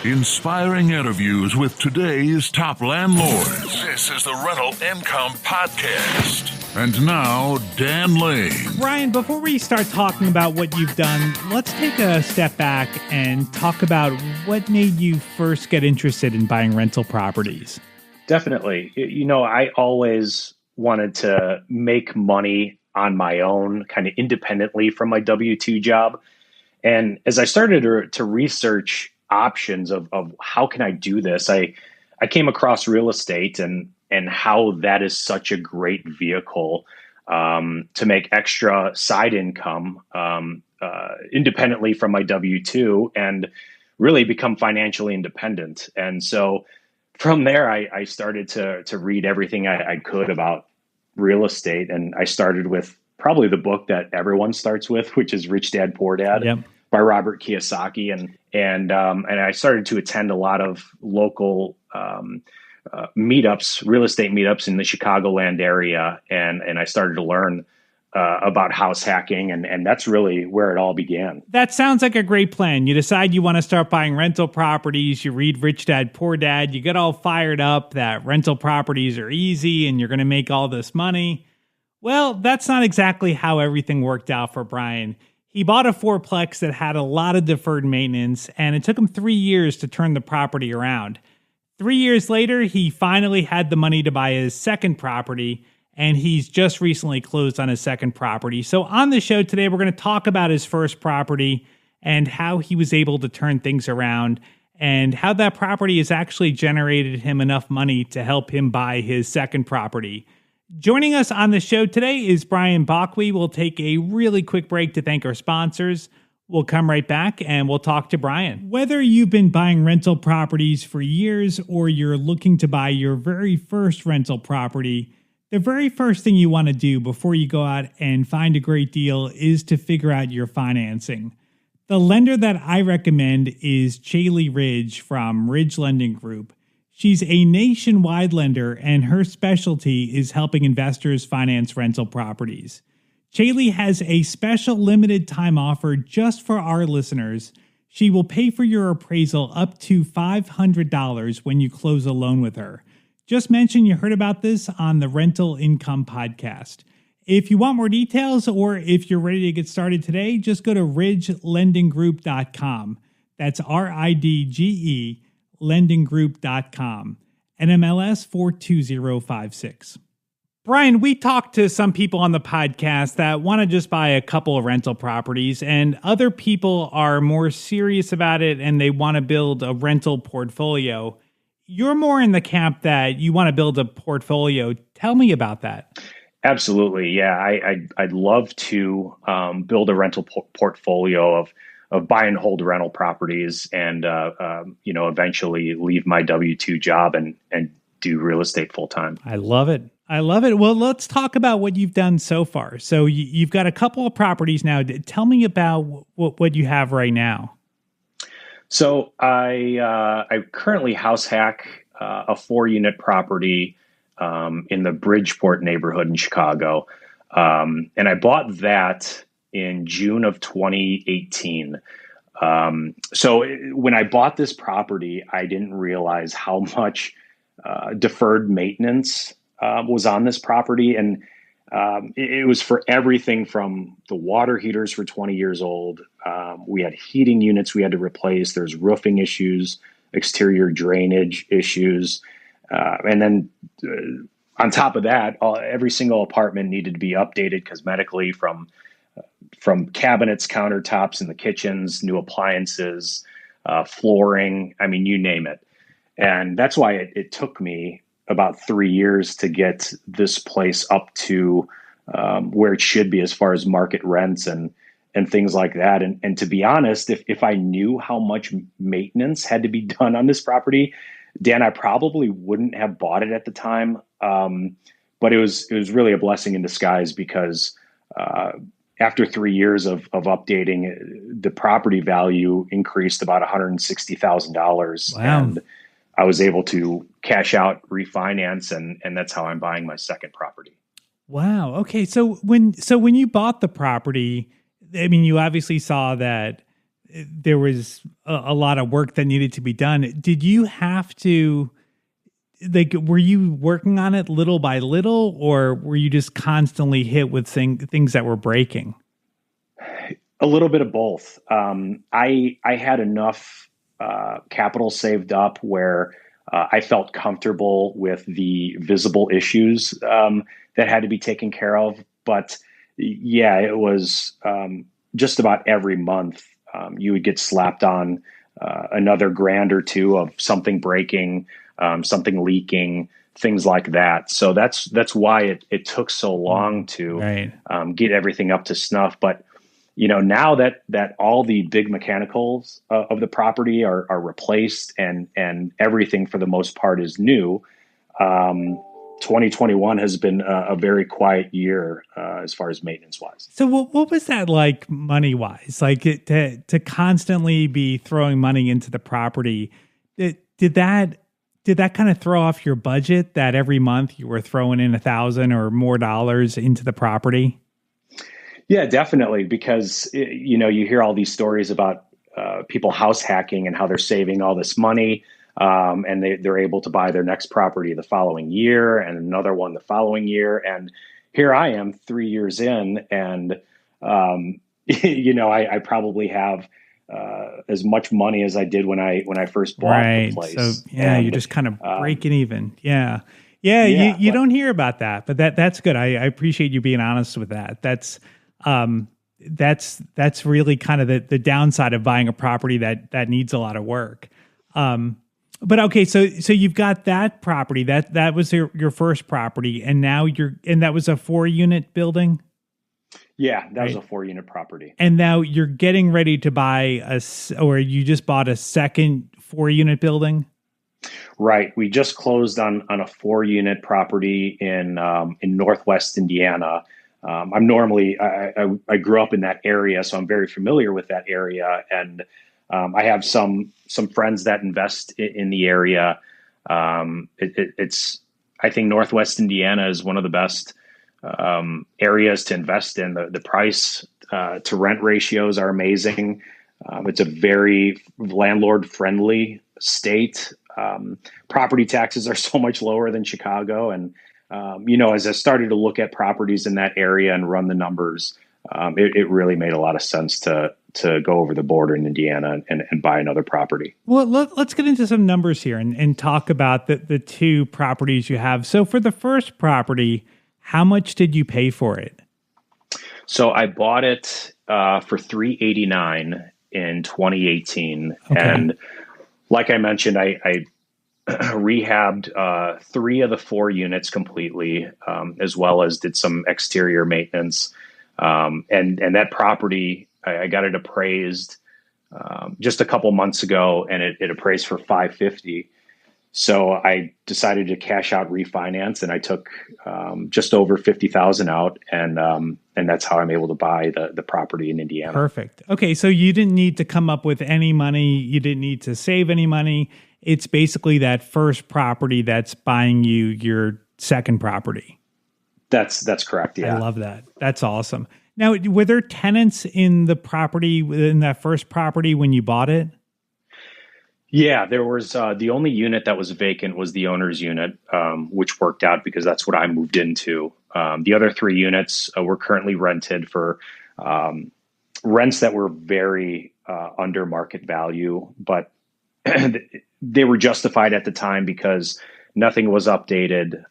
Inspiring interviews with today's top landlords. This is the Rental Income Podcast. And now, Dan Lane. Bryan, before we start talking about what you've done, let's take a step back and talk about what made you first get interested in buying rental properties. Definitely. I always wanted to make money on my own, kind of independently from my W-2 job. And as I started to research options of how can I do this, I came across real estate and how that is such a great vehicle to make extra side income independently from my W-2 and really become financially independent. And so from there, I started to read everything I could about real estate. And I started with probably the book that everyone starts with, which is Rich Dad, Poor Dad. Yep. By Robert Kiyosaki, and I started to attend a lot of local meetups, real estate meetups in the Chicagoland area, and I started to learn about house hacking, and that's really where it all began. That sounds like a great plan. You decide you want to start buying rental properties. You read Rich Dad, Poor Dad. You get all fired up that rental properties are easy and you're going to make all this money. Well, that's not exactly how everything worked out for Bryan. He bought a fourplex that had a lot of deferred maintenance, and it took him 3 years to turn the property around. 3 years later, he finally had the money to buy his second property, and he's just recently closed on his second property. So on the show today, we're going to talk about his first property and how he was able to turn things around and how that property has actually generated him enough money to help him buy his second property. Joining us on the show today is Bryan Bokowy. We'll take a really quick break to thank our sponsors. We'll come right back and we'll talk to Bryan. Whether you've been buying rental properties for years or you're looking to buy your very first rental property, the very first thing you want to do before you go out and find a great deal is to figure out your financing. The lender that I recommend is Chaley Ridge from Ridge Lending Group. She's a nationwide lender, and her specialty is helping investors finance rental properties. Chaley has a special limited time offer just for our listeners. She will pay for your appraisal up to $500 when you close a loan with her. Just mention you heard about this on the Rental Income Podcast. If you want more details or if you're ready to get started today, just go to ridgelendinggroup.com. That's RIDGE. lendinggroup.com, NMLS 42056. Bryan, we talked to some people on the podcast that want to just buy a couple of rental properties, and other people are more serious about it and they want to build a rental portfolio. You're more in the camp that you want to build a portfolio. Tell me about that. Absolutely. Yeah, I'd love to build a rental portfolio of buy and hold rental properties and, eventually leave my W-2 job and do real estate full time. I love it. Well, let's talk about what you've done so far. So you've got a couple of properties now. Tell me about what you have right now. So I currently house hack a 4-unit property in the Bridgeport neighborhood in Chicago. And I bought that in June of 2018. So when I bought this property, I didn't realize how much deferred maintenance was on this property. And it was for everything from the water heaters were 20 years old. We had heating units we had to replace. There's roofing issues, exterior drainage issues. And then on top of that, every single apartment needed to be updated cosmetically from cabinets, countertops in the kitchens, new appliances, flooring, I mean, you name it. And that's why it took me about 3 years to get this place up to where it should be as far as market rents and things like that. And to be honest, if I knew how much maintenance had to be done on this property, Dan, I probably wouldn't have bought it at the time. But it was really a blessing in disguise because after 3 years of updating, the property value increased about $160,000. Wow. And I was able to cash out, refinance, and that's how I'm buying my second property. Wow. Okay. So when you bought the property, I mean, you obviously saw that there was a lot of work that needed to be done. Did you have to, like, were you working on it little by little, or were you just constantly hit with things that were breaking? A little bit of both. I had enough capital saved up where I felt comfortable with the visible issues that had to be taken care of. But yeah, it was just about every month you would get slapped on another grand or two of something breaking, something leaking, things like that. So that's why it took so long to get everything up to snuff. But now that all the big mechanicals of the property are replaced and everything for the most part is new, 2021 has been a very quiet year as far as maintenance wise. So what was that like money wise? Like to constantly be throwing money into the property, did that kind of throw off your budget that every month you were throwing in $1,000 or more dollars into the property? Yeah, definitely. Because, you hear all these stories about people house hacking and how they're saving all this money. And they're able to buy their next property the following year and another one the following year. And here I am 3 years in and, I probably have as much money as I did when I first bought the place. So yeah, you're just kind of breaking even. Yeah. You don't hear about that, but that's good. I appreciate you being honest with that. That's really kind of the downside of buying a property that needs a lot of work. But okay, so you've got that property that was your first property, and now that was a 4-unit building. Yeah, that was a 4-unit property. And now you're getting ready to buy or you just bought a second 4-unit building. Right. We just closed on a 4-unit property in Northwest Indiana. I'm normally, I grew up in that area, so I'm very familiar with that area. And I have some friends that invest in the area. I think Northwest Indiana is one of the best areas to invest in. The price to rent ratios are amazing. It's a very landlord friendly state. Property taxes are so much lower than Chicago. And, as I started to look at properties in that area and run the numbers, it really made a lot of sense to go over the border in Indiana and buy another property. Well, let's get into some numbers here and talk about the two properties you have. So for the first property, how much did you pay for it? So I bought it for $389 in 2018. Okay. And like I mentioned, I rehabbed 3 of the 4 units completely, as well as did some exterior maintenance. And that property, I got it appraised just a couple months ago, and it appraised for $550. So I decided to cash out refinance, and I took just over $50,000 out, and that's how I'm able to buy the property in Indiana. Perfect. Okay, so you didn't need to come up with any money. You didn't need to save any money. It's basically that first property that's buying you your second property. That's correct. Yeah, I love that. That's awesome. Now, were there tenants in the property, in that first property when you bought it? Yeah, there was the only unit that was vacant was the owner's unit, which worked out because that's what I moved into. The other 3 units were currently rented for rents that were very under market value, but they were justified at the time because nothing was updated.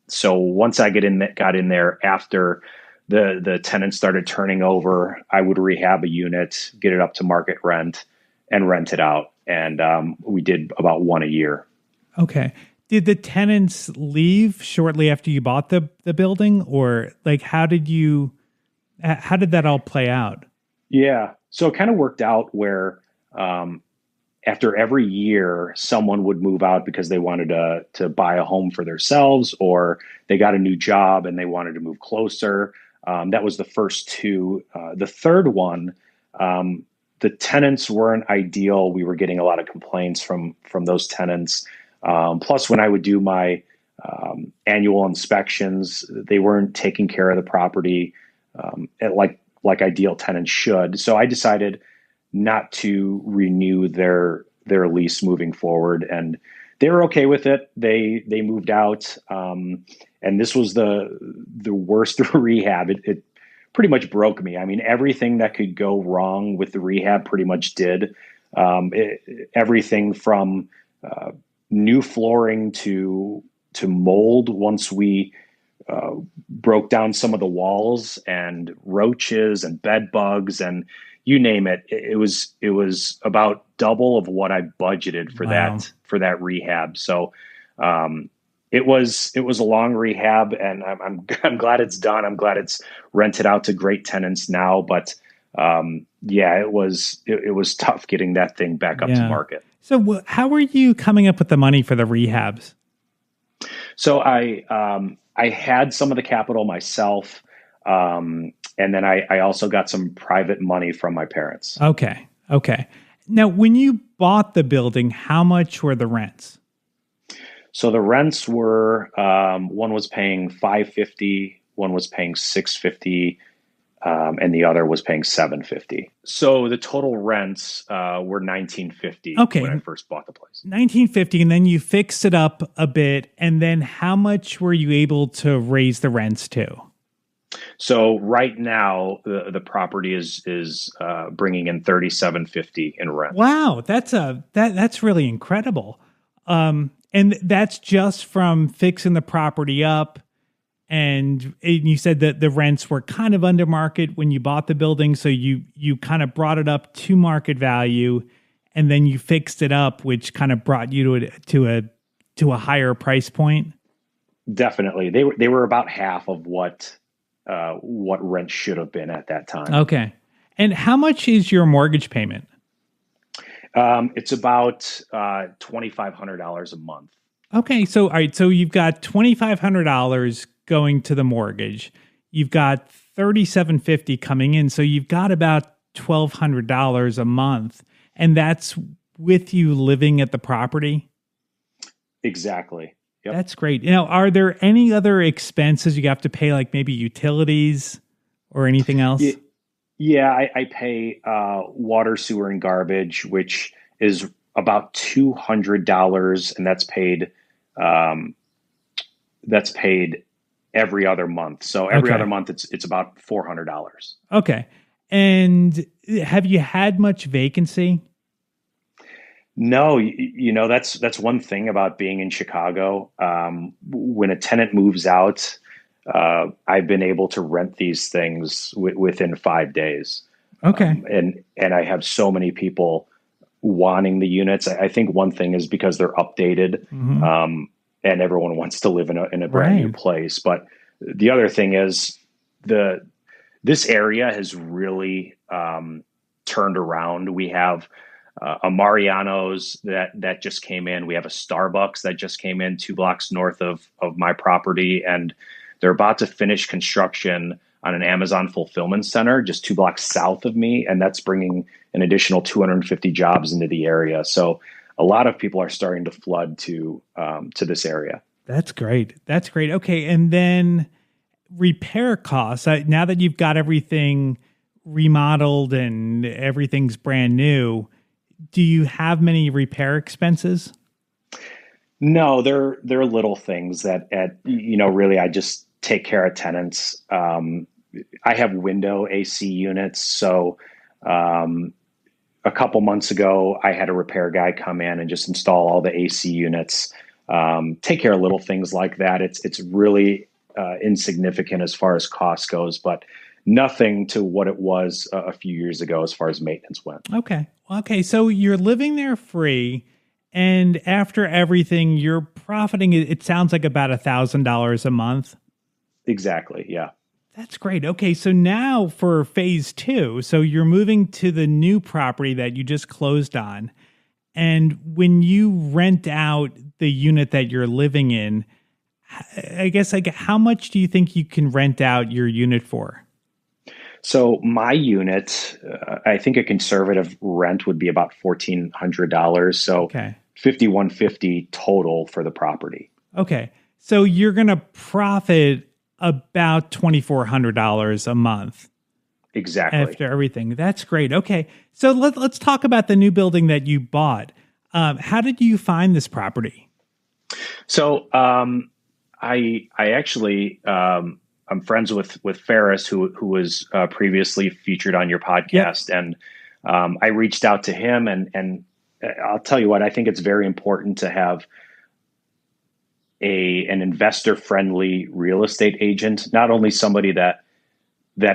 So once I got in there after the tenants started turning over, I would rehab a unit, get it up to market rent, and rent it out. And we did about 1 a year. Okay. Did the tenants leave shortly after you bought the building, or like how did that all play out? Yeah. So it kind of worked out where after every year, someone would move out because they wanted to buy a home for themselves, or they got a new job and they wanted to move closer. That was the first 2. The third one, the tenants weren't ideal. We were getting a lot of complaints from those tenants. Plus, when I would do my annual inspections, they weren't taking care of the property like ideal tenants should. So I decided not to renew their lease moving forward, and they were okay with it. They moved out, and this was the worst rehab. It pretty much broke me. I mean, everything that could go wrong with the rehab pretty much did. Everything from new flooring to mold once we broke down some of the walls, and roaches and bed bugs and you name it. It was about double of what I budgeted for Wow. that rehab. So it was a long rehab, and I'm glad it's done. I'm glad it's rented out to great tenants now. But yeah, it was tough getting that thing back up to Yeah. market. So how were you coming up with the money for the rehabs? So I had some of the capital myself, and then I also got some private money from my parents. Okay. Okay. Now, when you bought the building, how much were the rents? So the rents were one was paying $550, one was paying $650, and the other was paying $750. So the total rents were $1,950 Okay. when I first bought the place. $1,950, and then you fixed it up a bit. And then how much were you able to raise the rents to? So right now the property is bringing in $3,750 in rent. Wow, that's really incredible. And that's just from fixing the property up. And you said that the rents were kind of under market when you bought the building, so you kind of brought it up to market value, and then you fixed it up, which kind of brought you to a higher price point. Definitely, they were about half of what rent should have been at that time. Okay, and how much is your mortgage payment? It's about $2,500 a month. Okay, so all right, so you've got $2,500 going to the mortgage. You've got $3,750 coming in, so you've got about $1,200 a month, and that's with you living at the property. Exactly. Yep. That's great. Now, are there any other expenses you have to pay, like maybe utilities or anything else? Yeah, I pay water, sewer, and garbage, which is about $200, and that's paid every other month. So every other month, it's about $400. Okay. And have you had much vacancy? No, that's one thing about being in Chicago. When a tenant moves out, I've been able to rent these things within 5 days. Okay. And I have so many people wanting the units. I think one thing is because they're updated, and everyone wants to live in a brand new place. But the other thing is this area has really turned around. We have a Mariano's that just came in. We have a Starbucks that just came in 2 blocks north of my property, and they're about to finish construction on an Amazon fulfillment center just 2 blocks south of me, and that's bringing an additional 250 jobs into the area. So a lot of people are starting to flood to this area. That's great. That's great. Okay, and then repair costs. Now that you've got everything remodeled and everything's brand new, do you have many repair expenses? No, they're little things that really I just take care of tenants. I have window AC units, so a couple months ago I had a repair guy come in and just install all the AC units. Take care of little things like that. It's really insignificant as far as cost goes, but nothing to what it was a few years ago as far as maintenance went. Okay. Okay. So you're living there free, and after everything, you're profiting. It sounds like about $1,000 a month. Exactly. Yeah. That's great. Okay. So now for phase 2, so you're moving to the new property that you just closed on. And when you rent out the unit that you're living in, I guess, like, how much do you think you can rent out your unit for? So my unit, I think a conservative rent would be about $1,400. So $5,150 total for the property. Okay. So you're going to profit about $2,400 a month. Exactly. After everything. That's great. Okay. So let's talk about the new building that you bought. How did you find this property? So I actually I'm friends with Ferris, who was previously featured on your podcast, and I reached out to him, and I'll tell you what, I think it's very important to have an investor friendly real estate agent, not only somebody that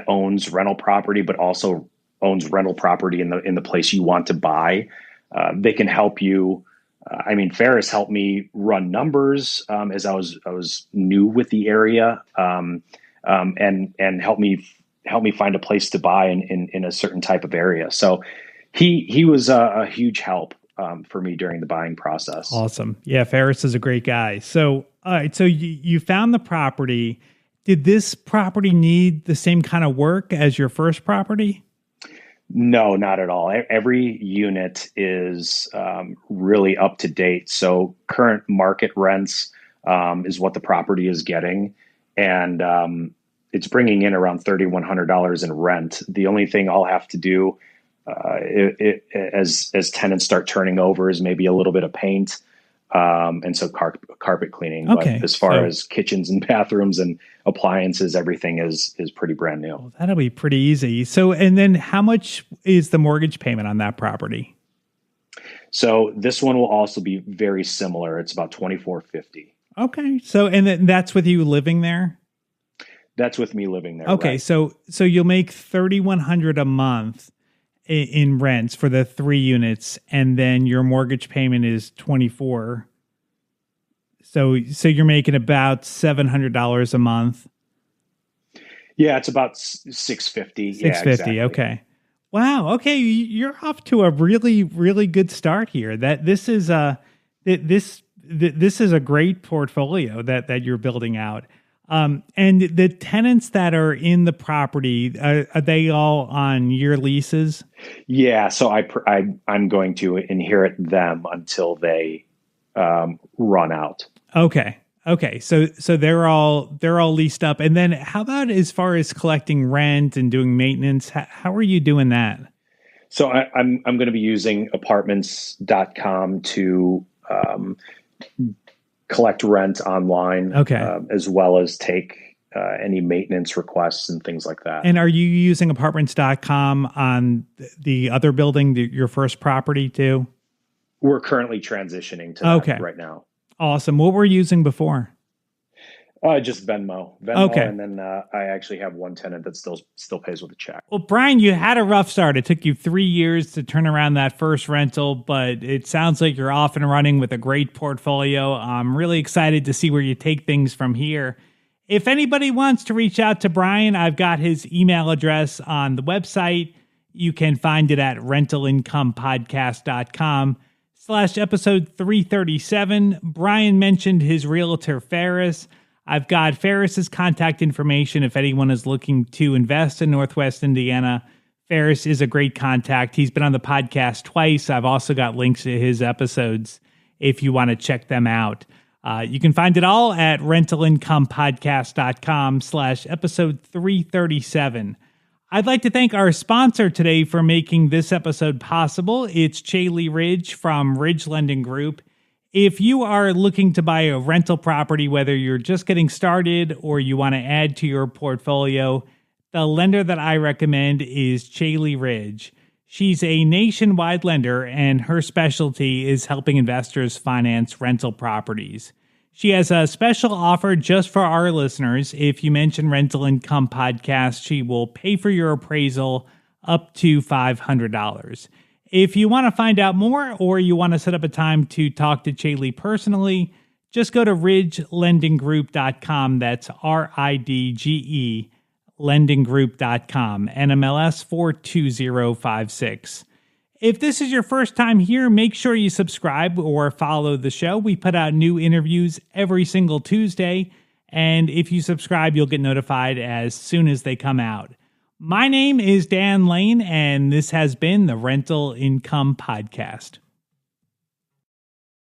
owns rental property, but also owns rental property in the place you want to buy. They can help you. Ferris helped me run numbers as I was new with the area, and help me find a place to buy in a certain type of area. So he was a huge help for me during the buying process. Awesome. Yeah, Ferris is a great guy. So, all right. So you found the property. Did this property need the same kind of work as your first property? No, not at all. Every unit is really up to date. So current market rents is what the property is getting. And it's bringing in around $3,100 in rent. The only thing I'll have to do as tenants start turning over is maybe a little bit of paint. And so carpet cleaning. Okay. But as far as kitchens and bathrooms and appliances, everything is pretty brand new. Well, that'll be pretty easy. So, and then how much is the mortgage payment on that property? So this one will also be very similar. It's about $2,450. Okay. So, and then that's with you living there? That's with me living there. Okay. Right. So you'll make $3,100 a month in rents for the 3 units, and then your mortgage payment is $2,400. So you're making about $700 a month. Yeah, it's about $650. $650. Yeah, exactly. Okay. Wow. Okay, you're off to a really, really good start here. That this is this is a great portfolio that you're building out. And the tenants that are in the property, are they all on year leases? Yeah, so I'm going to inherit them until they run out. Okay. So they're all leased up. And then how about as far as collecting rent and doing maintenance? How are you doing that? So I'm going to be using apartments.com to collect rent online, as well as take any maintenance requests and things like that. And are you using apartments.com on the other building, your first property too? We're currently transitioning to that right now. Awesome. What were you using before? Just Venmo. Okay. And then I actually have one tenant that still pays with a check. Well, Bryan, you had a rough start. It took you 3 years to turn around that first rental, but it sounds like you're off and running with a great portfolio. I'm really excited to see where you take things from here. If anybody wants to reach out to Bryan, I've got his email address on the website. You can find it at rentalincomepodcast.com/episode 337. Bryan mentioned his realtor, Ferris. I've got Ferris's contact information if anyone is looking to invest in Northwest Indiana. Ferris is a great contact. He's been on the podcast twice. I've also got links to his episodes if you want to check them out. You can find it all at rentalincomepodcast.com/episode 337. I'd like to thank our sponsor today for making this episode possible. It's Chaley Ridge from Ridge Lending Group. If you are looking to buy a rental property, whether you're just getting started or you want to add to your portfolio, the lender that I recommend is Chaley Ridge. She's a nationwide lender, and her specialty is helping investors finance rental properties. She has a special offer just for our listeners. If you mention Rental Income Podcast, she will pay for your appraisal up to $500. If you want to find out more or you want to set up a time to talk to Chaley personally, just go to ridgelendinggroup.com. That's RIDGE lendinggroup.com, NMLS 42056. If this is your first time here, make sure you subscribe or follow the show. We put out new interviews every single Tuesday, and if you subscribe, you'll get notified as soon as they come out. My name is Dan Lane, and this has been the Rental Income Podcast.